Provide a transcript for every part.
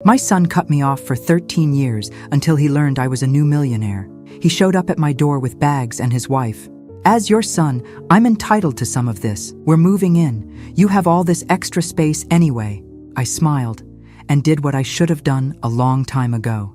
My son cut me off for 13 years until he learned I was a new millionaire. He showed up at my door with bags and his wife. As your son, I'm entitled to some of this. We're moving in. You have all this extra space anyway. I smiled and did what I should have done a long time ago.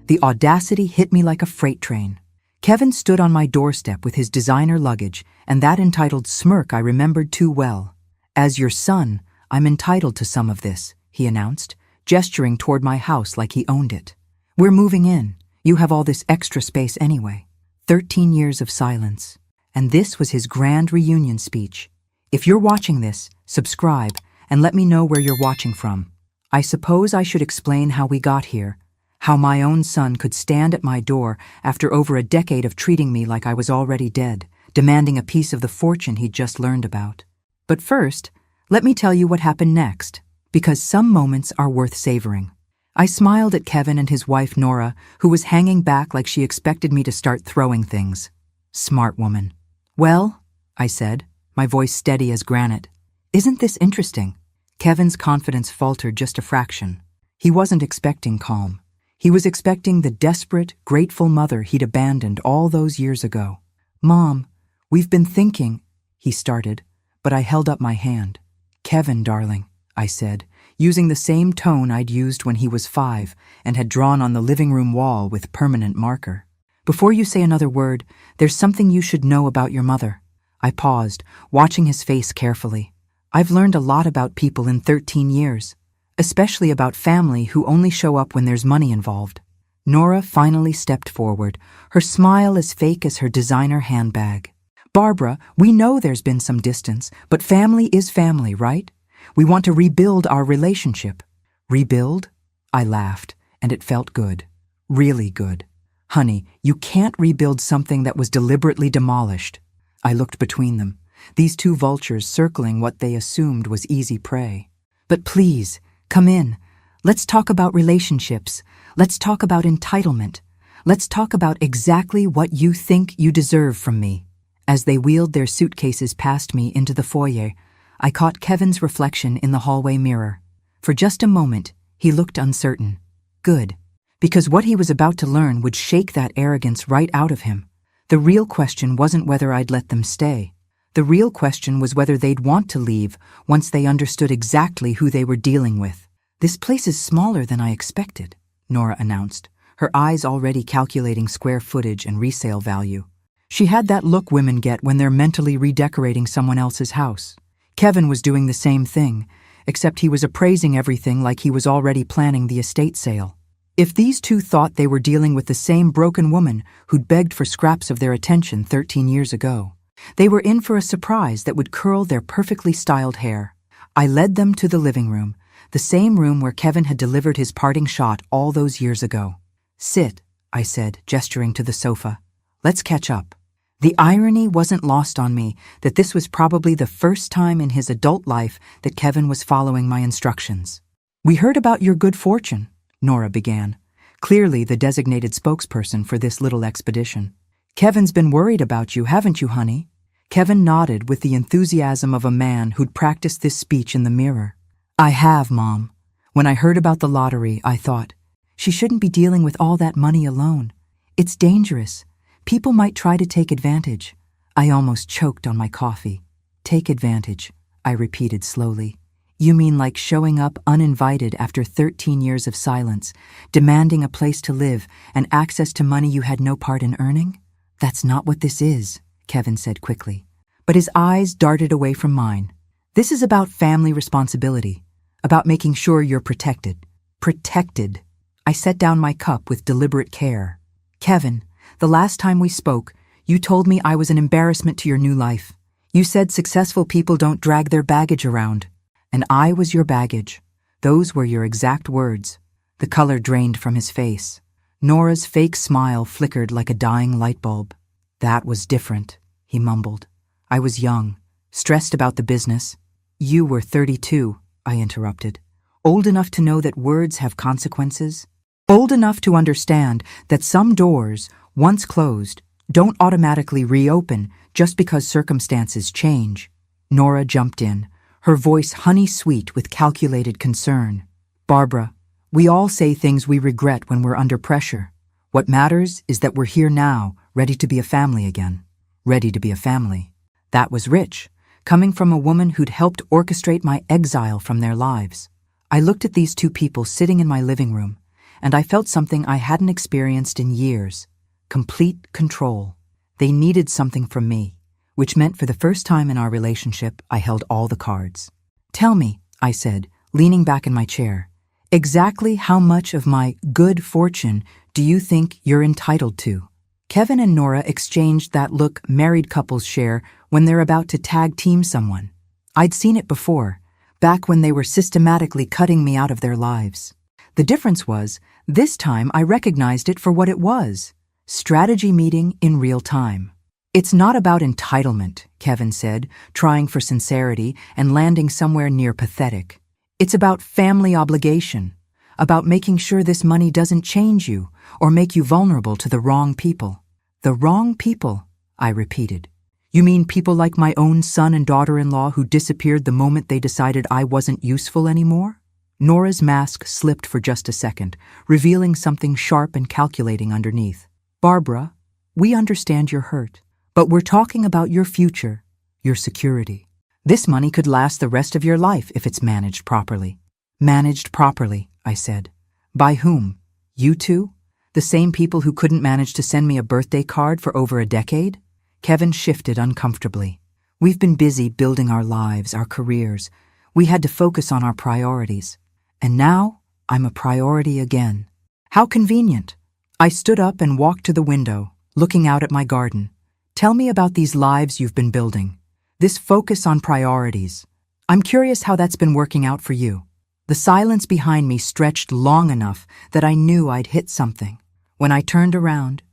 The audacity hit me like a freight train. Kevin stood on my doorstep with his designer luggage, and that entitled smirk I remembered too well. As your son, I'm entitled to some of this, he announced, gesturing toward my house like he owned it. We're moving in. You have all this extra space anyway. 13 years of silence. And this was his grand reunion speech. If you're watching this, subscribe and let me know where you're watching from. I suppose I should explain how we got here, how my own son could stand at my door after over a decade of treating me like I was already dead, demanding a piece of the fortune he'd just learned about. But first, let me tell you what happened next, because some moments are worth savoring. I smiled at Kevin and his wife Nora, who was hanging back like she expected me to start throwing things. Smart woman. Well, I said, my voice steady as granite. Isn't this interesting? Kevin's confidence faltered just a fraction. He wasn't expecting calm. He was expecting the desperate, grateful mother he'd abandoned all those years ago. Mom, we've been thinking, he started, but I held up my hand. Kevin, darling, I said, using the same tone I'd used when he was 5 and had drawn on the living room wall with permanent marker. Before you say another word, there's something you should know about your mother. I paused, watching his face carefully. I've learned a lot about people in 13 years, especially about family who only show up when there's money involved. Nora finally stepped forward, her smile as fake as her designer handbag. Barbara, we know there's been some distance, but family is family, right? We want to rebuild our relationship. Rebuild? I laughed, and it felt good. Really good. Honey, you can't rebuild something that was deliberately demolished. I looked between them, these two vultures circling what they assumed was easy prey. But please, come in. Let's talk about relationships. Let's talk about entitlement. Let's talk about exactly what you think you deserve from me. As they wheeled their suitcases past me into the foyer, I caught Kevin's reflection in the hallway mirror. For just a moment, he looked uncertain. Good, because what he was about to learn would shake that arrogance right out of him. The real question wasn't whether I'd let them stay. The real question was whether they'd want to leave once they understood exactly who they were dealing with. This place is smaller than I expected, Nora announced, her eyes already calculating square footage and resale value. She had that look women get when they're mentally redecorating someone else's house. Kevin was doing the same thing, except he was appraising everything like he was already planning the estate sale. If these two thought they were dealing with the same broken woman who'd begged for scraps of their attention 13 years ago, they were in for a surprise that would curl their perfectly styled hair. I led them to the living room, the same room where Kevin had delivered his parting shot all those years ago. Sit, I said, gesturing to the sofa. Let's catch up. The irony wasn't lost on me that this was probably the first time in his adult life that Kevin was following my instructions. We heard about your good fortune, Nora began, clearly the designated spokesperson for this little expedition. Kevin's been worried about you, haven't you, honey? Kevin nodded with the enthusiasm of a man who'd practiced this speech in the mirror. I have, Mom. When I heard about the lottery, I thought, she shouldn't be dealing with all that money alone. It's dangerous. People might try to take advantage. I almost choked on my coffee. Take advantage, I repeated slowly. You mean like showing up uninvited after 13 years of silence, demanding a place to live and access to money you had no part in earning? That's not what this is, Kevin said quickly. But his eyes darted away from mine. This is about family responsibility, about making sure you're protected. Protected. I set down my cup with deliberate care. Kevin, the last time we spoke, you told me I was an embarrassment to your new life. You said successful people don't drag their baggage around. And I was your baggage. Those were your exact words. The color drained from his face. Nora's fake smile flickered like a dying light bulb. That was different, he mumbled. I was young, stressed about the business. You were 32, I interrupted. Old enough to know that words have consequences. Old enough to understand that some doors, once closed, don't automatically reopen just because circumstances change. Nora jumped in, her voice honey-sweet with calculated concern. Barbara, We all say things we regret when we're under pressure. What matters is that we're here now, ready to be a family again. Ready to be a family. That was rich, coming from a woman who'd helped orchestrate my exile from their lives. I looked at these two people sitting in my living room, and I felt something I hadn't experienced in years. Complete control. They needed something from me, which meant for the first time in our relationship, I held all the cards. "Tell me," I said, leaning back in my chair, "exactly how much of my good fortune do you think you're entitled to?" Kevin and Nora exchanged that look married couples share when they're about to tag team someone. I'd seen it before, back when they were systematically cutting me out of their lives. The difference was, this time I recognized it for what it was. Strategy meeting in real time. "It's not about entitlement," Kevin said, trying for sincerity and landing somewhere near pathetic. "It's about family obligation, about making sure this money doesn't change you or make you vulnerable to the wrong people." "The wrong people," I repeated. "You mean people like my own son and daughter-in-law who disappeared the moment they decided I wasn't useful anymore?" Nora's mask slipped for just a second, revealing something sharp and calculating underneath. "Barbara, we understand you're hurt, but we're talking about your future, your security. This money could last the rest of your life if it's managed properly." "Managed properly," I said. "By whom? You two? The same people who couldn't manage to send me a birthday card for over a decade?" Kevin shifted uncomfortably. "We've been busy building our lives, our careers. We had to focus on our priorities. And now, I'm a priority again. How convenient." I stood up and walked to the window, looking out at my garden. "Tell me about these lives you've been building. This focus on priorities. I'm curious how that's been working out for you." The silence behind me stretched long enough that I knew I'd hit something. When I turned around,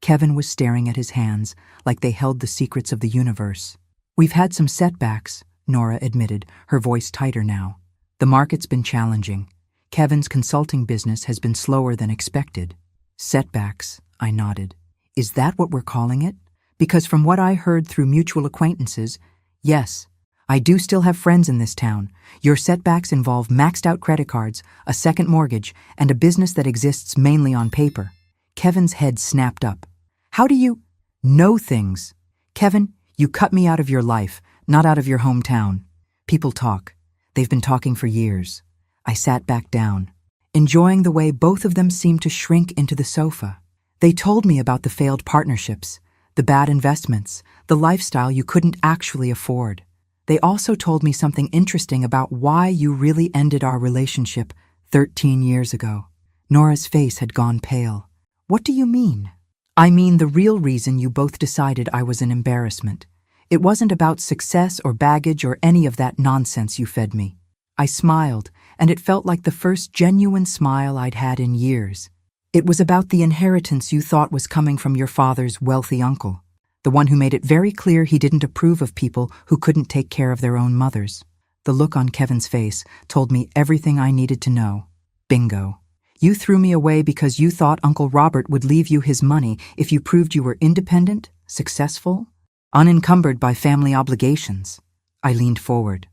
Kevin was staring at his hands like they held the secrets of the universe. "We've had some setbacks," Nora admitted, her voice tighter now. "The market's been challenging. Kevin's consulting business has been slower than expected." "Setbacks," I nodded. "Is that what we're calling it? Because from what I heard through mutual acquaintances, yes, I do still have friends in this town. Your setbacks involve maxed-out credit cards, a second mortgage, and a business that exists mainly on paper." Kevin's head snapped up. "How do you know things? Kevin, you cut me out of your life, not out of your hometown. People talk. They've been talking for years." I sat back down, enjoying the way both of them seemed to shrink into the sofa. "They told me about the failed partnerships, the bad investments, the lifestyle you couldn't actually afford. They also told me something interesting about why you really ended our relationship 13 years ago." Nora's face had gone pale. "What do you mean?" "I mean the real reason you both decided I was an embarrassment. It wasn't about success or baggage or any of that nonsense you fed me." I smiled, and it felt like the first genuine smile I'd had in years. "It was about the inheritance you thought was coming from your father's wealthy uncle, the one who made it very clear he didn't approve of people who couldn't take care of their own mothers." The look on Kevin's face told me everything I needed to know. Bingo. "You threw me away because you thought Uncle Robert would leave you his money if you proved you were independent, successful, unencumbered by family obligations." I leaned forward.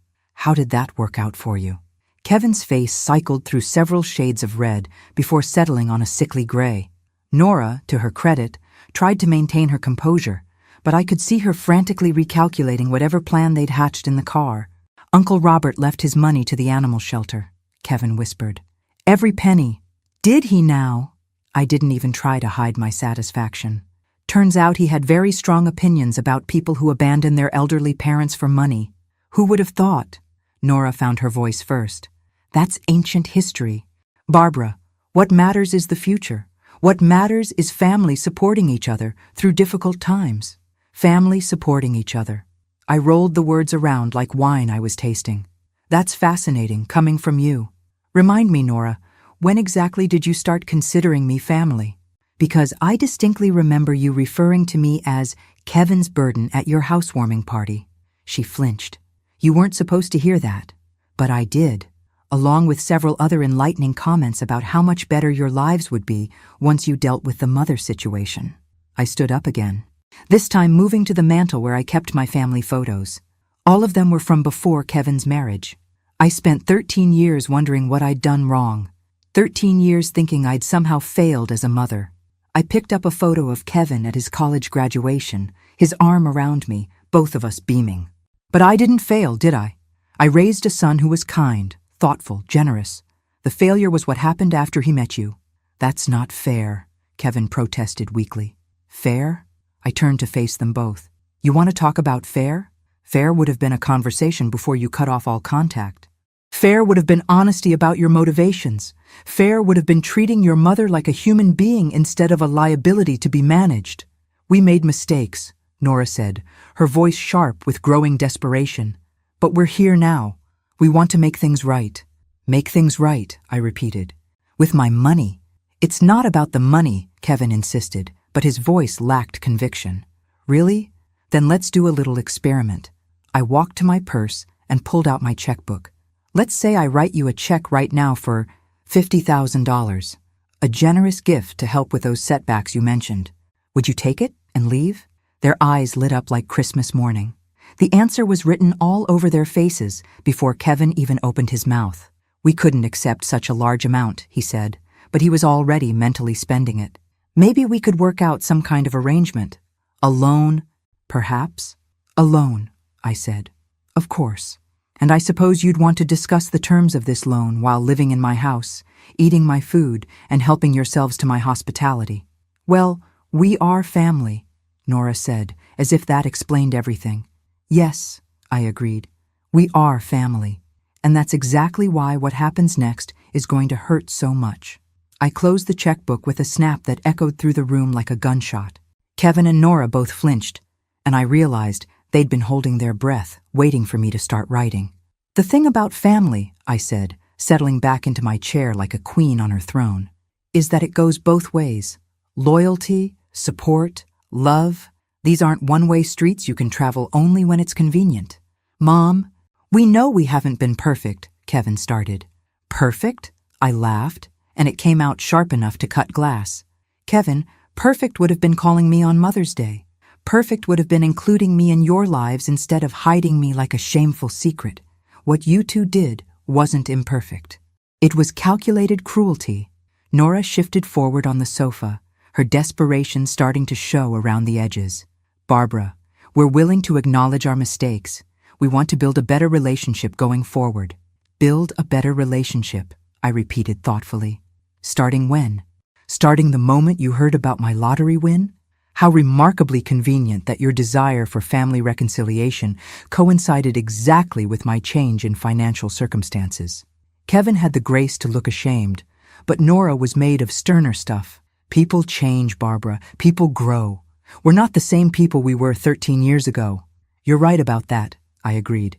"How did that work out for you?" Kevin's face cycled through several shades of red before settling on a sickly gray. Nora, to her credit, tried to maintain her composure, but I could see her frantically recalculating whatever plan they'd hatched in the car. "Uncle Robert left his money to the animal shelter," Kevin whispered. "Every penny." "Did he now?" I didn't even try to hide my satisfaction. Turns out he had very strong opinions about people who abandon their elderly parents for money. Who would have thought? Nora found her voice first. "That's ancient history. Barbara, what matters is the future. What matters is family supporting each other through difficult times. Family supporting each other." I rolled the words around like wine I was tasting. "That's fascinating, coming from you. Remind me, Nora, when exactly did you start considering me family? Because I distinctly remember you referring to me as Kevin's burden at your housewarming party." She flinched. "You weren't supposed to hear that, but I did, along with several other enlightening comments about how much better your lives would be once you dealt with the mother situation." I stood up again, this time moving to the mantel where I kept my family photos. All of them were from before Kevin's marriage. I spent 13 years wondering what I'd done wrong. 13 years thinking I'd somehow failed as a mother. I picked up a photo of Kevin at his college graduation, his arm around me, both of us beaming. But I didn't fail, did I? I raised a son who was kind, thoughtful, generous. The failure was what happened after he met you. That's not fair, Kevin protested weakly. Fair? I turned to face them both. You want to talk about fair? Fair would have been a conversation before you cut off all contact. Fair would have been honesty about your motivations. Fair would have been treating your mother like a human being instead of a liability to be managed. We made mistakes, Nora said, her voice sharp with growing desperation. But we're here now. We want to make things right. Make things right, I repeated. With my money. It's not about the money, Kevin insisted, but his voice lacked conviction. Really? Then let's do a little experiment. I walked to my purse and pulled out my checkbook. Let's say I write you a check right now for $50,000, a generous gift to help with those setbacks you mentioned. Would you take it and leave? Their eyes lit up like Christmas morning. The answer was written all over their faces before Kevin even opened his mouth. We couldn't accept such a large amount, he said, but he was already mentally spending it. Maybe we could work out some kind of arrangement. A loan, perhaps? A loan, I said. Of course. And I suppose you'd want to discuss the terms of this loan while living in my house, eating my food, and helping yourselves to my hospitality. Well, we are family, Nora said, as if that explained everything. Yes, I agreed. We are family. And that's exactly why what happens next is going to hurt so much. I closed the checkbook with a snap that echoed through the room like a gunshot. Kevin and Nora both flinched, and I realized they'd been holding their breath, waiting for me to start writing. The thing about family, I said, settling back into my chair like a queen on her throne, is that it goes both ways. Loyalty, support, love, these aren't one-way streets you can travel only when it's convenient. Mom, we know we haven't been perfect, Kevin started. Perfect? I laughed, and it came out sharp enough to cut glass. Kevin, perfect would have been calling me on Mother's Day. Perfect would have been including me in your lives instead of hiding me like a shameful secret. What you two did wasn't imperfect. It was calculated cruelty. Nora shifted forward on the sofa, her desperation starting to show around the edges. Barbara, we're willing to acknowledge our mistakes. We want to build a better relationship going forward. Build a better relationship, I repeated thoughtfully. Starting when? Starting the moment you heard about my lottery win? How remarkably convenient that your desire for family reconciliation coincided exactly with my change in financial circumstances. Kevin had the grace to look ashamed, but Nora was made of sterner stuff. People change, Barbara. People grow. We're not the same people we were 13 years ago. You're right about that, I agreed.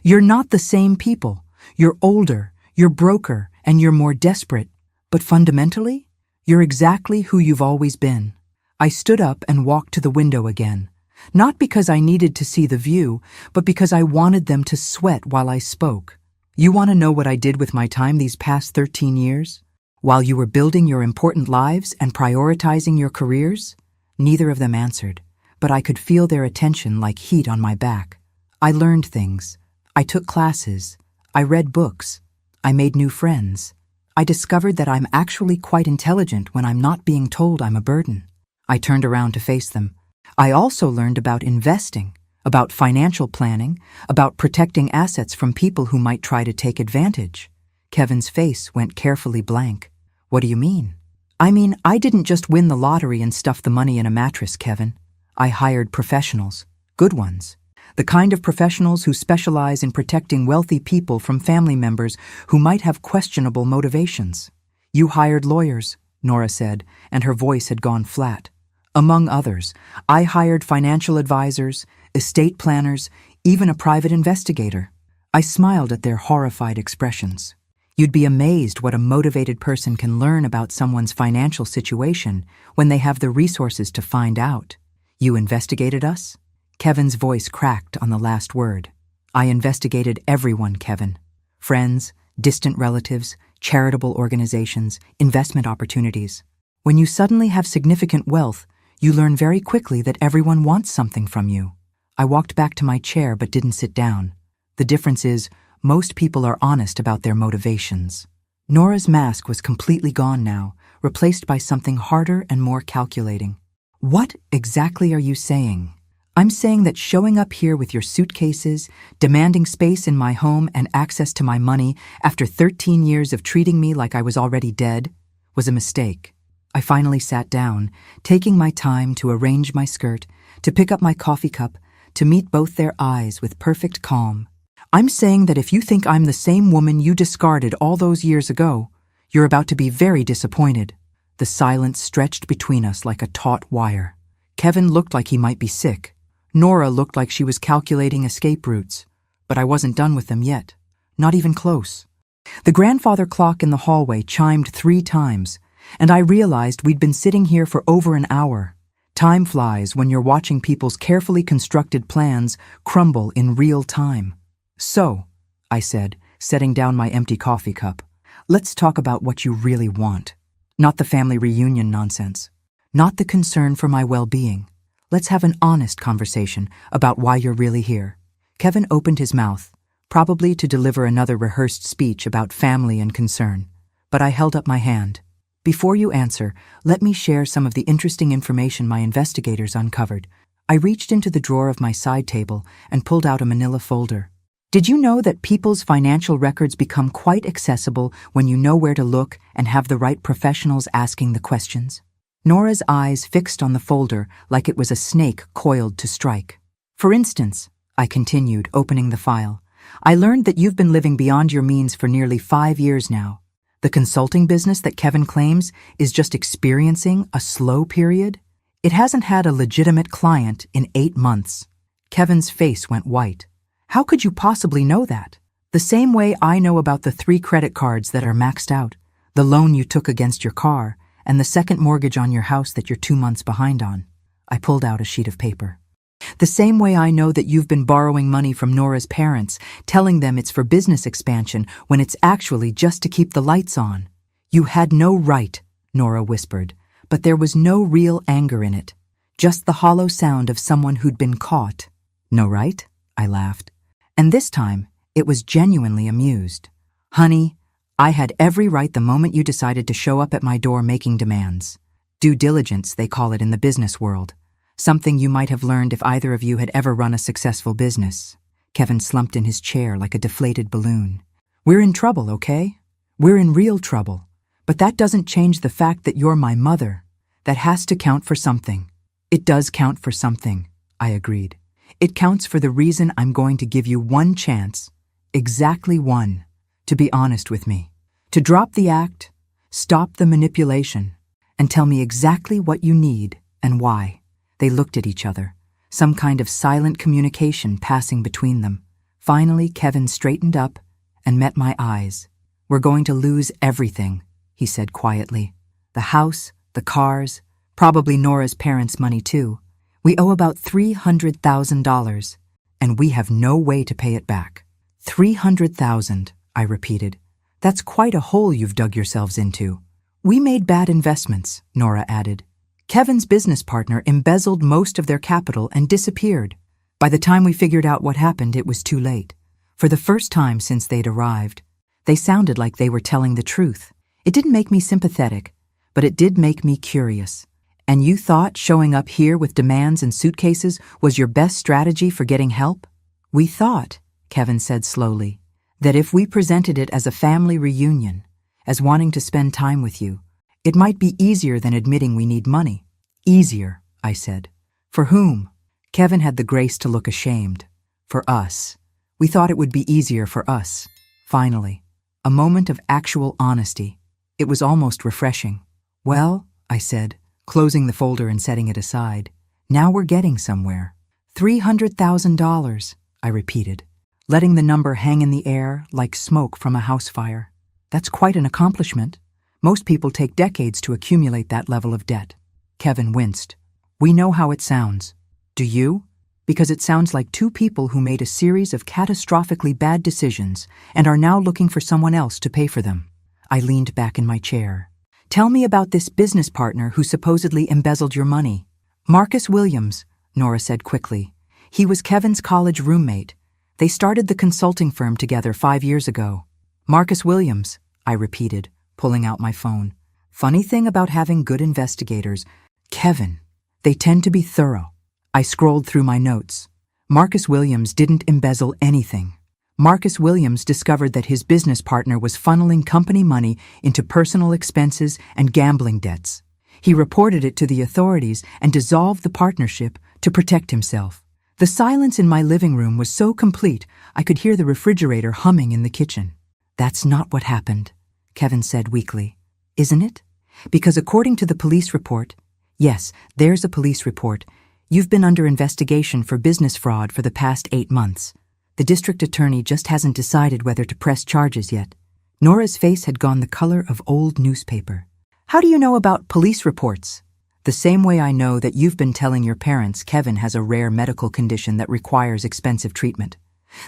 You're not the same people. You're older, you're broker, and you're more desperate. But fundamentally, you're exactly who you've always been. I stood up and walked to the window again, not because I needed to see the view, but because I wanted them to sweat while I spoke. You want to know what I did with my time these past 13 years? While you were building your important lives and prioritizing your careers? Neither of them answered, but I could feel their attention like heat on my back. I learned things. I took classes. I read books. I made new friends. I discovered that I'm actually quite intelligent when I'm not being told I'm a burden. I turned around to face them. I also learned about investing, about financial planning, about protecting assets from people who might try to take advantage. Kevin's face went carefully blank. What do you mean? I mean, I didn't just win the lottery and stuff the money in a mattress, Kevin. I hired professionals, good ones. The kind of professionals who specialize in protecting wealthy people from family members who might have questionable motivations. You hired lawyers, Nora said, and her voice had gone flat. Among others, I hired financial advisors, estate planners, even a private investigator. I smiled at their horrified expressions. You'd be amazed what a motivated person can learn about someone's financial situation when they have the resources to find out. You investigated us? Kevin's voice cracked on the last word. I investigated everyone, Kevin. Friends, distant relatives, charitable organizations, investment opportunities. When you suddenly have significant wealth, you learn very quickly that everyone wants something from you. I walked back to my chair but didn't sit down. The difference is, most people are honest about their motivations. Nora's mask was completely gone now, replaced by something harder and more calculating. What exactly are you saying? I'm saying that showing up here with your suitcases, demanding space in my home and access to my money after 13 years of treating me like I was already dead was a mistake. I finally sat down, taking my time to arrange my skirt, to pick up my coffee cup, to meet both their eyes with perfect calm. I'm saying that if you think I'm the same woman you discarded all those years ago, you're about to be very disappointed. The silence stretched between us like a taut wire. Kevin looked like he might be sick. Nora looked like she was calculating escape routes, but I wasn't done with them yet. Not even close. The grandfather clock in the hallway chimed 3 times, and I realized we'd been sitting here for over an hour. Time flies when you're watching people's carefully constructed plans crumble in real time. So, I said, setting down my empty coffee cup, let's talk about what you really want. Not the family reunion nonsense. Not the concern for my well-being. Let's have an honest conversation about why you're really here. Kevin opened his mouth, probably to deliver another rehearsed speech about family and concern. But I held up my hand. Before you answer, let me share some of the interesting information my investigators uncovered. I reached into the drawer of my side table and pulled out a manila folder. Did you know that people's financial records become quite accessible when you know where to look and have the right professionals asking the questions? Nora's eyes fixed on the folder like it was a snake coiled to strike. For instance, I continued, opening the file, I learned that you've been living beyond your means for nearly 5 years now. The consulting business that Kevin claims is just experiencing a slow period. It hasn't had a legitimate client in 8 months. Kevin's face went white. How could you possibly know that? The same way I know about the 3 credit cards that are maxed out, the loan you took against your car, and the second mortgage on your house that you're 2 months behind on. I pulled out a sheet of paper. The same way I know that you've been borrowing money from Nora's parents, telling them it's for business expansion when it's actually just to keep the lights on. You had no right, Nora whispered, but there was no real anger in it, just the hollow sound of someone who'd been caught. No right? I laughed. And this time, it was genuinely amused. Honey, I had every right the moment you decided to show up at my door making demands. Due diligence, they call it in the business world. Something you might have learned if either of you had ever run a successful business. Kevin slumped in his chair like a deflated balloon. We're in trouble, okay? We're in real trouble. But that doesn't change the fact that you're my mother. That has to count for something. It does count for something, I agreed. It counts for the reason I'm going to give you one chance, exactly one, to be honest with me. To drop the act, stop the manipulation, and tell me exactly what you need and why. They looked at each other, some kind of silent communication passing between them. Finally, Kevin straightened up and met my eyes. We're going to lose everything, he said quietly. The house, the cars, probably Nora's parents' money too. We owe about $300,000, and we have no way to pay it back. $300,000, I repeated. That's quite a hole you've dug yourselves into. We made bad investments, Nora added. Kevin's business partner embezzled most of their capital and disappeared. By the time we figured out what happened, it was too late. For the first time since they'd arrived, they sounded like they were telling the truth. It didn't make me sympathetic, but it did make me curious. And you thought showing up here with demands and suitcases was your best strategy for getting help? We thought, Kevin said slowly, that if we presented it as a family reunion, as wanting to spend time with you, it might be easier than admitting we need money. Easier, I said. For whom? Kevin had the grace to look ashamed. For us. We thought it would be easier for us. Finally, a moment of actual honesty. It was almost refreshing. Well, I said, closing the folder and setting it aside, now we're getting somewhere. $300,000, I repeated, letting the number hang in the air like smoke from a house fire. That's quite an accomplishment. Most people take decades to accumulate that level of debt. Kevin winced. We know how it sounds. Do you? Because it sounds like 2 people who made a series of catastrophically bad decisions and are now looking for someone else to pay for them. I leaned back in my chair. Tell me about this business partner who supposedly embezzled your money. Marcus Williams, Nora said quickly. He was Kevin's college roommate. They started the consulting firm together 5 years ago. Marcus Williams, I repeated, pulling out my phone. Funny thing about having good investigators, Kevin, they tend to be thorough. I scrolled through my notes. Marcus Williams didn't embezzle anything. Marcus Williams discovered that his business partner was funneling company money into personal expenses and gambling debts. He reported it to the authorities and dissolved the partnership to protect himself. The silence in my living room was so complete I could hear the refrigerator humming in the kitchen. That's not what happened, Kevin said weakly. Isn't it? Because according to the police report, yes, there's a police report, you've been under investigation for business fraud for the past 8 months. The district attorney just hasn't decided whether to press charges yet. Nora's face had gone the color of old newspaper. How do you know about police reports? The same way I know that you've been telling your parents Kevin has a rare medical condition that requires expensive treatment.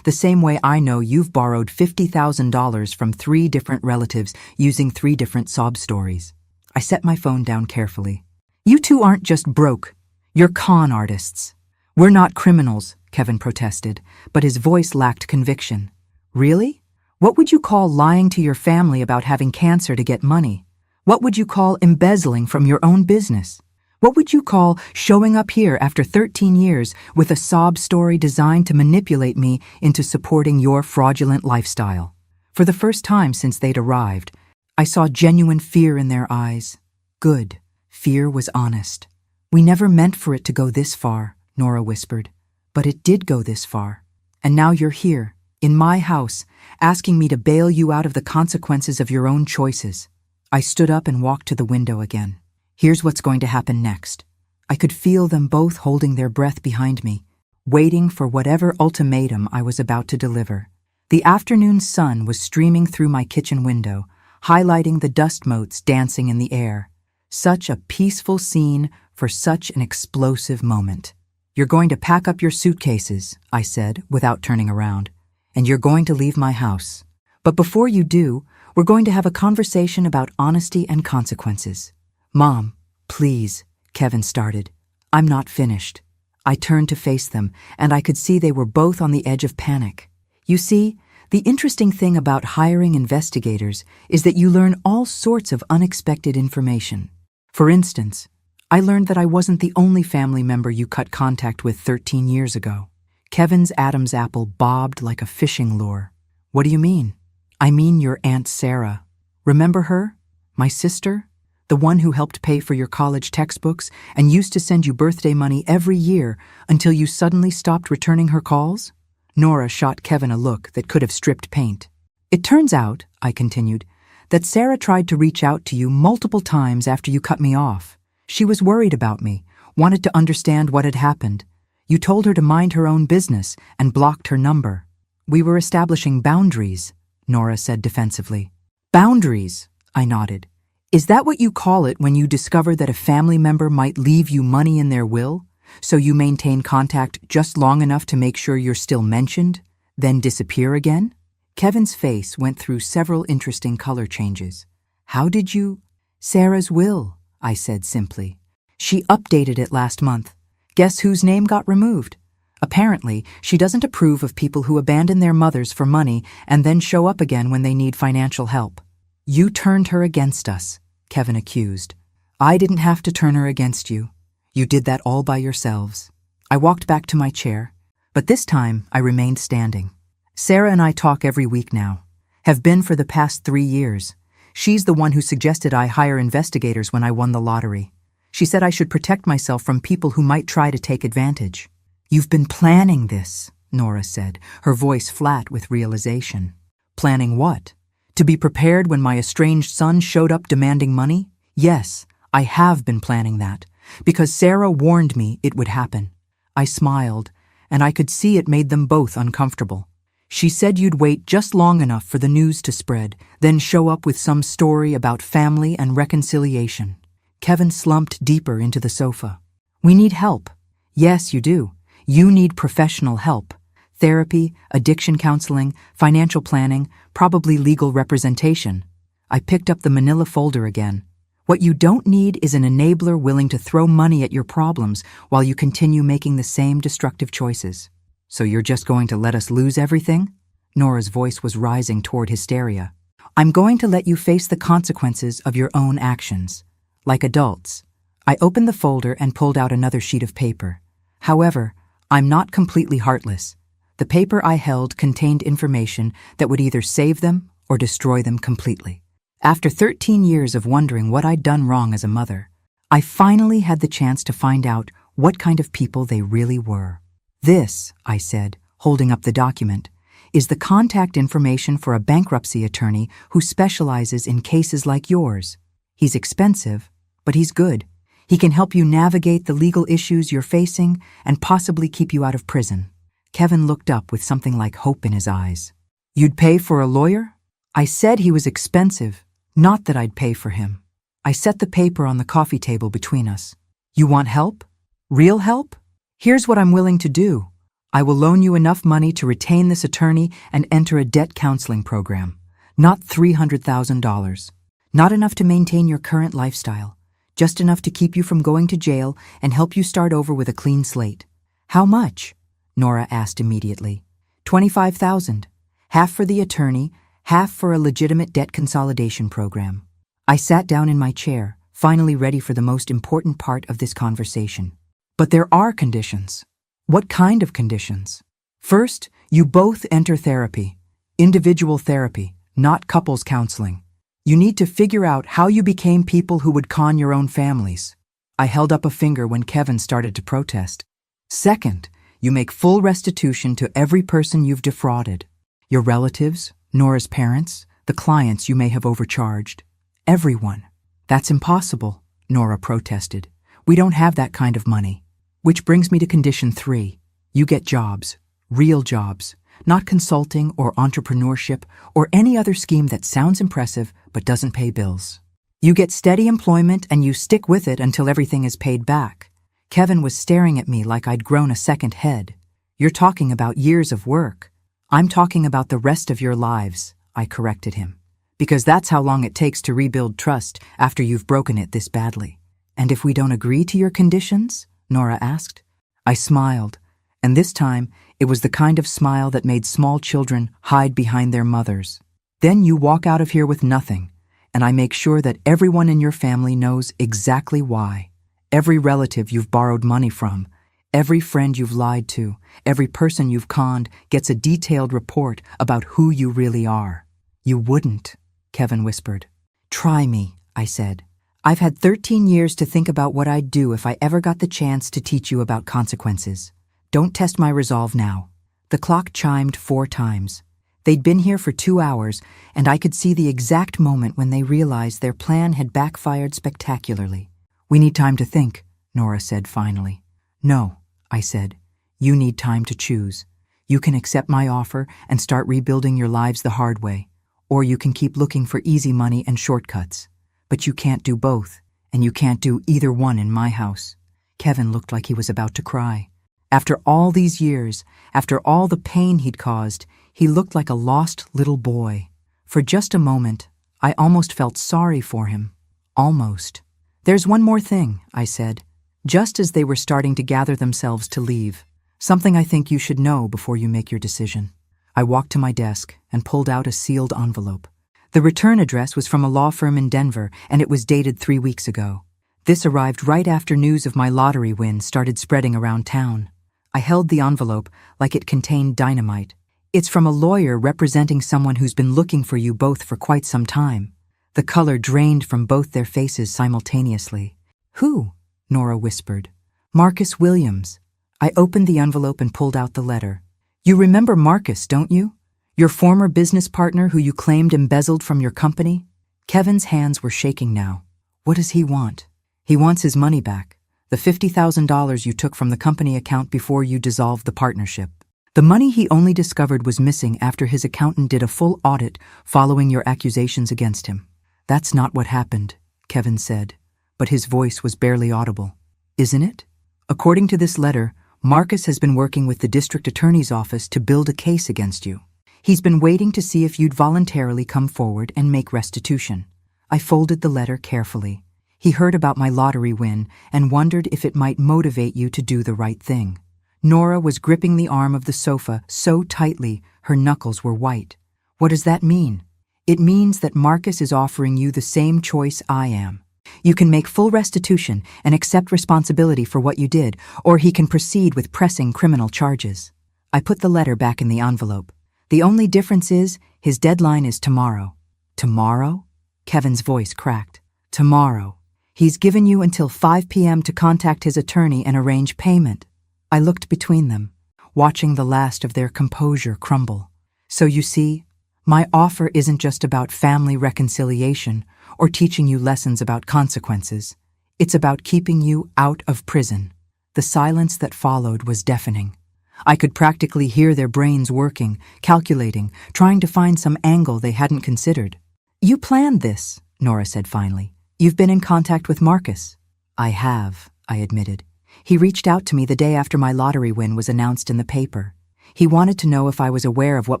The same way I know you've borrowed $50,000 from 3 different relatives using 3 different sob stories. I set my phone down carefully. You two aren't just broke. You're con artists. We're not criminals, Kevin protested, but his voice lacked conviction. Really? What would you call lying to your family about having cancer to get money? What would you call embezzling from your own business? What would you call showing up here after 13 years with a sob story designed to manipulate me into supporting your fraudulent lifestyle? For the first time since they'd arrived, I saw genuine fear in their eyes. Good. Fear was honest. We never meant for it to go this far, Nora whispered. But it did go this far. And now you're here, in my house, asking me to bail you out of the consequences of your own choices. I stood up and walked to the window again. Here's what's going to happen next. I could feel them both holding their breath behind me, waiting for whatever ultimatum I was about to deliver. The afternoon sun was streaming through my kitchen window, highlighting the dust motes dancing in the air. Such a peaceful scene for such an explosive moment. You're going to pack up your suitcases, I said, without turning around, and you're going to leave my house. But before you do, we're going to have a conversation about honesty and consequences. Mom, please, Kevin started. I'm not finished. I turned to face them, and I could see they were both on the edge of panic. You see, the interesting thing about hiring investigators is that you learn all sorts of unexpected information. For instance, I learned that I wasn't the only family member you cut contact with 13 years ago. Kevin's Adam's apple bobbed like a fishing lure. What do you mean? I mean your Aunt Sarah. Remember her? My sister? The one who helped pay for your college textbooks and used to send you birthday money every year until you suddenly stopped returning her calls? Nora shot Kevin a look that could have stripped paint. It turns out, I continued, that Sarah tried to reach out to you multiple times after you cut me off. She was worried about me, wanted to understand what had happened. You told her to mind her own business and blocked her number. We were establishing boundaries, Nora said defensively. Boundaries, I nodded. Is that what you call it when you discover that a family member might leave you money in their will, so you maintain contact just long enough to make sure you're still mentioned, then disappear again? Kevin's face went through several interesting color changes. How did you? Sarah's will, I said simply. She updated it last month. Guess whose name got removed? Apparently, she doesn't approve of people who abandon their mothers for money and then show up again when they need financial help. You turned her against us, Kevin accused. I didn't have to turn her against you. You did that all by yourselves. I walked back to my chair, but this time I remained standing. Sarah and I talk every week now. Have been for the past 3 years. She's the one who suggested I hire investigators when I won the lottery. She said I should protect myself from people who might try to take advantage. You've been planning this, Nora said, her voice flat with realization. Planning what? To be prepared when my estranged son showed up demanding money? Yes, I have been planning that, because Sarah warned me it would happen. I smiled, and I could see it made them both uncomfortable. She said you'd wait just long enough for the news to spread, then show up with some story about family and reconciliation. Kevin slumped deeper into the sofa. We need help. Yes, you do. You need professional help. Therapy, addiction counseling, financial planning, probably legal representation. I picked up the manila folder again. What you don't need is an enabler willing to throw money at your problems while you continue making the same destructive choices. So you're just going to let us lose everything? Nora's voice was rising toward hysteria. I'm going to let you face the consequences of your own actions. Like adults. I opened the folder and pulled out another sheet of paper. However, I'm not completely heartless. The paper I held contained information that would either save them or destroy them completely. After 13 years of wondering what I'd done wrong as a mother, I finally had the chance to find out what kind of people they really were. This, I said, holding up the document, is the contact information for a bankruptcy attorney who specializes in cases like yours. He's expensive, but he's good. He can help you navigate the legal issues you're facing and possibly keep you out of prison. Kevin looked up with something like hope in his eyes. You'd pay for a lawyer? I said he was expensive, not that I'd pay for him. I set the paper on the coffee table between us. You want help? Real help? Here's what I'm willing to do. I will loan you enough money to retain this attorney and enter a debt counseling program. Not $300,000. Not enough to maintain your current lifestyle. Just enough to keep you from going to jail and help you start over with a clean slate. How much? Nora asked immediately. $25,000. Half for the attorney, half for a legitimate debt consolidation program. I sat down in my chair, finally ready for the most important part of this conversation. But there are conditions. What kind of conditions? First, you both enter therapy. Individual therapy, not couples counseling. You need to figure out how you became people who would con your own families. I held up a finger when Kevin started to protest. Second, you make full restitution to every person you've defrauded. Your relatives, Nora's parents, the clients you may have overcharged. Everyone. That's impossible, Nora protested. We don't have that kind of money. Which brings me to condition 3. You get jobs. Real jobs. Not consulting or entrepreneurship or any other scheme that sounds impressive but doesn't pay bills. You get steady employment and you stick with it until everything is paid back. Kevin was staring at me like I'd grown a second head. You're talking about years of work. I'm talking about the rest of your lives, I corrected him. Because that's how long it takes to rebuild trust after you've broken it this badly. And if we don't agree to your conditions? Nora asked. I smiled, and this time it was the kind of smile that made small children hide behind their mothers. Then you walk out of here with nothing, and I make sure that everyone in your family knows exactly why. Every relative you've borrowed money from, every friend you've lied to, every person you've conned gets a detailed report about who you really are. You wouldn't, Kevin whispered. Try me, I said. I've had 13 years to think about what I'd do if I ever got the chance to teach you about consequences. Don't test my resolve now. The clock chimed 4 times. They'd been here for 2 hours, and I could see the exact moment when they realized their plan had backfired spectacularly. We need time to think, Nora said finally. No, I said. You need time to choose. You can accept my offer and start rebuilding your lives the hard way, or you can keep looking for easy money and shortcuts. But you can't do both, and you can't do either one in my house. Kevin looked like he was about to cry. After all these years, after all the pain he'd caused, he looked like a lost little boy. For just a moment, I almost felt sorry for him. Almost. There's one more thing, I said, just as they were starting to gather themselves to leave. Something I think you should know before you make your decision. I walked to my desk and pulled out a sealed envelope. The return address was from a law firm in Denver, and it was dated 3 weeks ago. This arrived right after news of my lottery win started spreading around town. I held the envelope like it contained dynamite. It's from a lawyer representing someone who's been looking for you both for quite some time. The color drained from both their faces simultaneously. Who? Nora whispered. Marcus Williams. I opened the envelope and pulled out the letter. You remember Marcus, don't you? Your former business partner who you claimed embezzled from your company? Kevin's hands were shaking now. What does he want? He wants his money back. The $50,000 you took from the company account before you dissolved the partnership. The money he only discovered was missing after his accountant did a full audit following your accusations against him. That's not what happened, Kevin said, but his voice was barely audible. Isn't it? According to this letter, Marcus has been working with the district attorney's office to build a case against you. He's been waiting to see if you'd voluntarily come forward and make restitution. I folded the letter carefully. He heard about my lottery win and wondered if it might motivate you to do the right thing. Nora was gripping the arm of the sofa so tightly her knuckles were white. What does that mean? It means that Marcus is offering you the same choice I am. You can make full restitution and accept responsibility for what you did, or he can proceed with pressing criminal charges. I put the letter back in the envelope. The only difference is his deadline is tomorrow. Tomorrow? Kevin's voice cracked. Tomorrow. He's given you until 5 p.m. to contact his attorney and arrange payment. I looked between them, watching the last of their composure crumble. So you see, my offer isn't just about family reconciliation or teaching you lessons about consequences. It's about keeping you out of prison. The silence that followed was deafening. I could practically hear their brains working, calculating, trying to find some angle they hadn't considered. You planned this, Nora said finally. You've been in contact with Marcus. I have, I admitted. He reached out to me the day after my lottery win was announced in the paper. He wanted to know if I was aware of what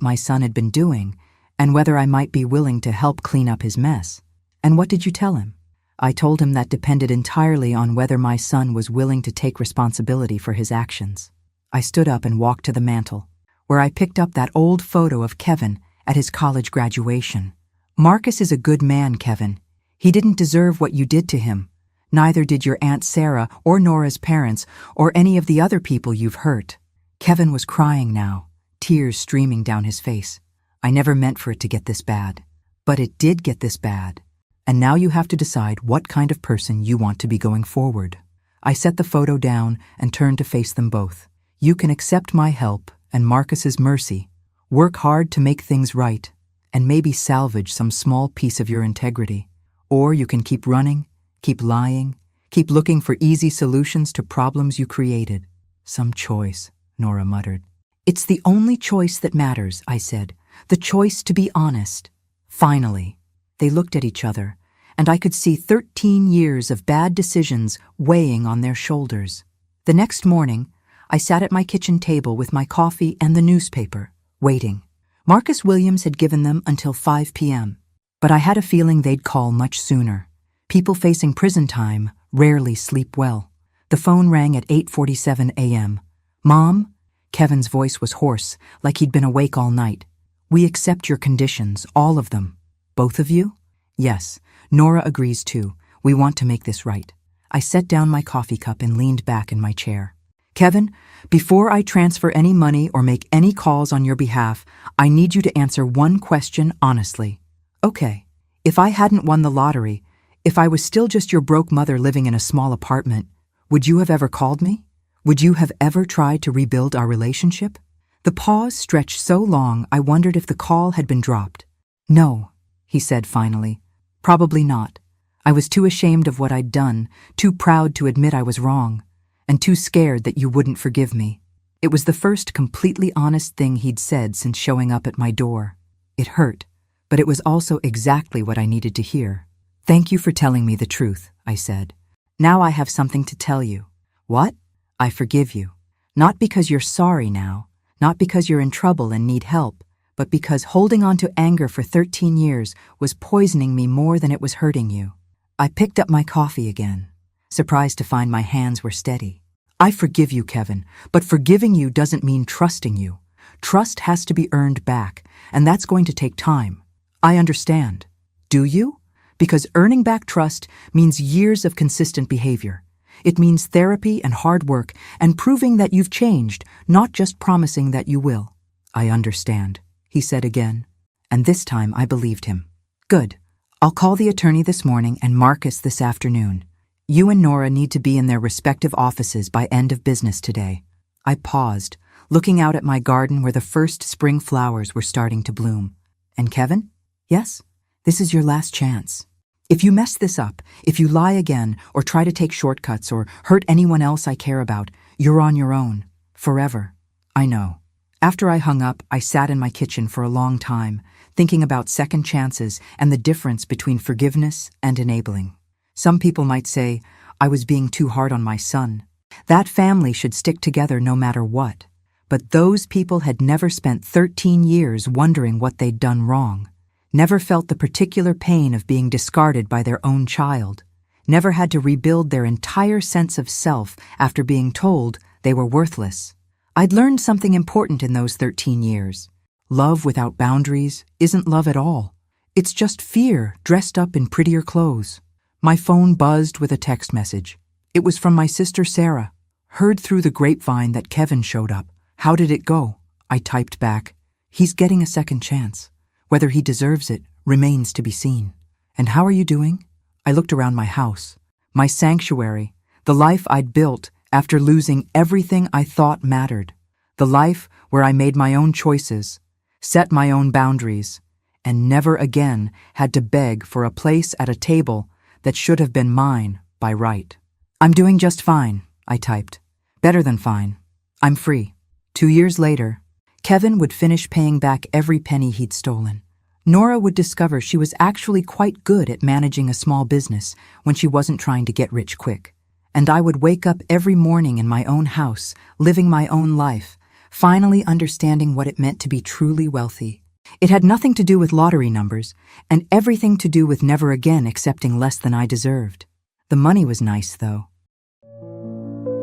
my son had been doing and whether I might be willing to help clean up his mess. And what did you tell him? I told him that depended entirely on whether my son was willing to take responsibility for his actions. I stood up and walked to the mantel, where I picked up that old photo of Kevin at his college graduation. Marcus is a good man, Kevin. He didn't deserve what you did to him. Neither did your Aunt Sarah or Nora's parents or any of the other people you've hurt. Kevin was crying now, tears streaming down his face. I never meant for it to get this bad. But it did get this bad. And now you have to decide what kind of person you want to be going forward. I set the photo down and turned to face them both. You can accept my help and Marcus's mercy, work hard to make things right, and maybe salvage some small piece of your integrity. Or you can keep running, keep lying, keep looking for easy solutions to problems you created. Some choice, Nora muttered. It's the only choice that matters, I said. The choice to be honest. Finally, they looked at each other, and I could see 13 years of bad decisions weighing on their shoulders. The next morning, I sat at my kitchen table with my coffee and the newspaper, waiting. Marcus Williams had given them until 5 p.m., but I had a feeling they'd call much sooner. People facing prison time rarely sleep well. The phone rang at 8:47 a.m. Mom? Kevin's voice was hoarse, like he'd been awake all night. We accept your conditions, all of them. Both of you? Yes. Nora agrees too. We want to make this right. I set down my coffee cup and leaned back in my chair. Kevin, before I transfer any money or make any calls on your behalf, I need you to answer one question honestly. Okay, if I hadn't won the lottery, if I was still just your broke mother living in a small apartment, would you have ever called me? Would you have ever tried to rebuild our relationship? The pause stretched so long I wondered if the call had been dropped. No, he said finally. Probably not. I was too ashamed of what I'd done, too proud to admit I was wrong, and too scared that you wouldn't forgive me. It was the first completely honest thing he'd said since showing up at my door. It hurt, but it was also exactly what I needed to hear. Thank you for telling me the truth, I said. Now I have something to tell you. What? I forgive you. Not because you're sorry now, not because you're in trouble and need help, but because holding on to anger for 13 years was poisoning me more than it was hurting you. I picked up my coffee again, surprised to find my hands were steady. I forgive you, Kevin, but forgiving you doesn't mean trusting you. Trust has to be earned back, and that's going to take time. I understand. Do you? Because earning back trust means years of consistent behavior. It means therapy and hard work and proving that you've changed, not just promising that you will. I understand, he said again, and this time I believed him. Good. I'll call the attorney this morning and Marcus this afternoon. You and Nora need to be in their respective offices by end of business today. I paused, looking out at my garden where the first spring flowers were starting to bloom. And Kevin? Yes? This is your last chance. If you mess this up, if you lie again or try to take shortcuts or hurt anyone else I care about, you're on your own. Forever. I know. After I hung up, I sat in my kitchen for a long time, thinking about second chances and the difference between forgiveness and enabling. Some people might say I was being too hard on my son. That family should stick together no matter what. But those people had never spent 13 years wondering what they'd done wrong. Never felt the particular pain of being discarded by their own child, never had to rebuild their entire sense of self after being told they were worthless. I'd learned something important in those 13 years. Love without boundaries isn't love at all. It's just fear dressed up in prettier clothes. My phone buzzed with a text message. It was from my sister Sarah. Heard through the grapevine that Kevin showed up. How did it go? I typed back. He's getting a second chance. Whether he deserves it remains to be seen. And how are you doing? I looked around my house, my sanctuary, the life I'd built after losing everything I thought mattered. The life where I made my own choices, set my own boundaries, and never again had to beg for a place at a table that should have been mine by right. I'm doing just fine, I typed. Better than fine. I'm free. 2 years later, Kevin would finish paying back every penny he'd stolen. Nora would discover she was actually quite good at managing a small business when she wasn't trying to get rich quick. And I would wake up every morning in my own house, living my own life, finally understanding what it meant to be truly wealthy. It had nothing to do with lottery numbers, and everything to do with never again accepting less than I deserved. The money was nice, though.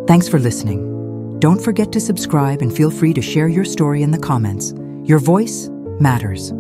Thanks for listening. Don't forget to subscribe and feel free to share your story in the comments. Your voice matters.